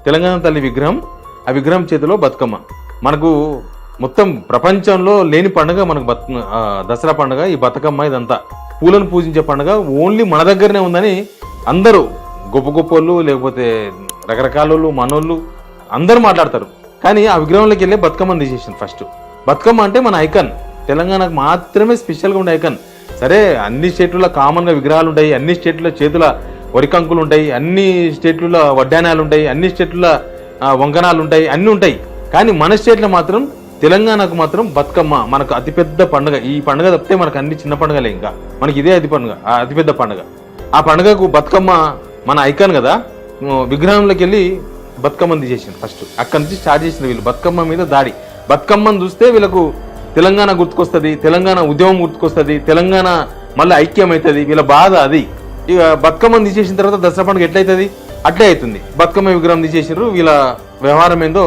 తెలంగాణ తల్లి విగ్రహం, ఆ విగ్రహం చేతిలో బతుకమ్మ. మనకు మొత్తం ప్రపంచంలో లేని పండుగ మనకు దసరా పండుగ, ఈ బతుకమ్మ. ఇదంతా పూలను పూజించే పండుగ ఓన్లీ మన దగ్గరనే ఉందని అందరూ గొప్ప గొప్పోళ్ళు, లేకపోతే రకరకాల వాళ్ళు, మనోళ్ళు అందరూ మాట్లాడతారు. కానీ ఆ విగ్రహంలోకి వెళ్ళి బతుకమ్మని తీసేసింది ఫస్ట్. బతుకమ్మ అంటే మన ఐకాన్, తెలంగాణకు మాత్రమే స్పెషల్గా ఉండే ఐకాన్. సరే, అన్ని స్టేట్లలో కామన్గా విగ్రహాలు ఉంటాయి, అన్ని స్టేట్ల చేతుల వరికంకులు ఉంటాయి, అన్ని స్టేట్లలో వడ్డానాలు ఉంటాయి, అన్ని స్టేట్ల వంకనాలు ఉంటాయి, అన్నీ ఉంటాయి. కానీ మన స్టేట్లో మాత్రం, తెలంగాణకు మాత్రం బతుకమ్మ మనకు అతిపెద్ద పండుగ. ఈ పండుగ తప్పితే మనకు అన్ని చిన్న పండుగలే, ఇంకా మనకి ఇదే అతిపెద్ద పండుగ. ఆ పండుగకు బతుకమ్మ మన ఐకాన్ కదా. విగ్రహంలోకి వెళ్ళి బతుకమ్మని తీసేసింది ఫస్ట్. అక్కడి నుంచి స్టార్ట్ చేసిన వీళ్ళు బతుకమ్మ మీద దాడి. బతుకమ్మను చూస్తే వీళ్ళకు తెలంగాణ గుర్తుకొస్తుంది, తెలంగాణ ఉద్యమం గుర్తుకొస్తుంది, తెలంగాణ మళ్ళీ ఐక్యం అవుతుంది. వీళ్ళ బాధ అది. ఇక బతుకమ్మను తీసేసిన తర్వాత దసరా పండుగ ఎట్లయితుంది? అట్లే అవుతుంది. బతుకమ్మ విగ్రహం తీసేసారు. వీళ్ళ వ్యవహారం ఏందో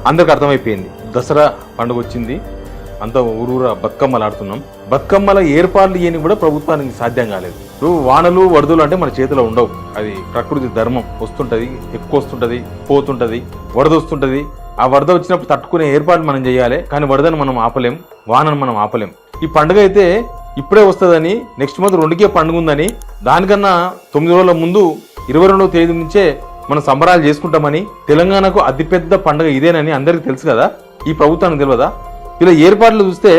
అందరికి అర్థమైపోయింది. దసరా పండుగ వచ్చింది, అంతా ఊరూరా బతుకమ్మలు ఆడుతున్నాం. బతుకమ్మల ఏర్పాట్లు ఇవన్నీ కూడా ప్రభుత్వానికి సాధ్యం కాలేదు. ఇప్పుడు వానలు వరదలు అంటే మన చేతిలో ఉండవు, అది ప్రకృతి ధర్మం. వస్తుంటది, ఎక్కువ వస్తుంటది, పోతుంటది, వరద వస్తుంటది. ఆ వరద వచ్చినప్పుడు తట్టుకునే ఏర్పాటు మనం చేయాలి. కానీ వరదను మనం ఆపలేం, వానను మనం ఆపలేం. ఈ పండుగ అయితే ఇప్పుడే వస్తుందని, నెక్స్ట్ మంత్ 2కే పండుగ ఉందని, దానికన్నా 9 రోజుల ముందు 22వ తేదీ నుంచే మనం సంబరాలు చేసుకుంటామని, తెలంగాణకు అతిపెద్ద పండుగ ఇదేనని అందరికీ తెలుసు కదా. ఈ ప్రభుత్వానికి తెలియదా? వీళ్ళ ఏర్పాట్లు చూస్తే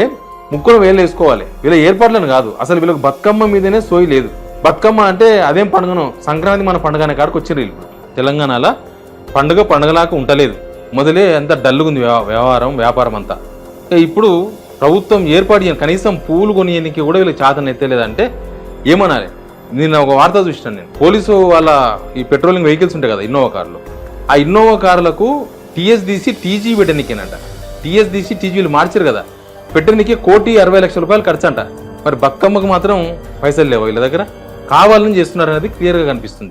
ముక్కును వేలు వేసుకోవాలి. వీళ్ళ ఏర్పాట్లను కాదు, అసలు వీళ్ళకి బతుకమ్మ మీదనే సోయి లేదు. బతుకమ్మ అంటే అదేం పండుగను, సంక్రాంతి మన పండుగ అనే కాడికి వచ్చిండ్రు వీళ్ళు. తెలంగాణలో పండుగలాగా ఉంటలేదు, మొదలే అంత డల్లుగుంది వ్యాపారం అంతా. ఇప్పుడు ప్రభుత్వం ఏర్పాటు చేయని, కనీసం పూలు కొనియడానికి కూడా వీళ్ళకి చేతన ఎత్తలేదంటే ఏమనాలి? నిన్న ఒక వార్త చూసినాను నేను. పోలీసు వాళ్ళ ఈ పెట్రోలింగ్ వెహికల్స్ ఉంటాయి కదా, ఇన్నోవా కార్లు, ఆ ఇన్నోవా కార్లకు టీఎస్డీసీ టీజీ పెట్టడానికేనంట. టీఎస్డీసీ టీజీలు మార్చారు కదా, పెట్టడానికి 1,60,00,000 రూపాయలు ఖర్చు అంట. మరి బతుకమ్మకు మాత్రం పైసలు లేవు వీళ్ళ దగ్గర. కావాలని చేస్తున్నారు అనేది క్లియర్గా కనిపిస్తుంది.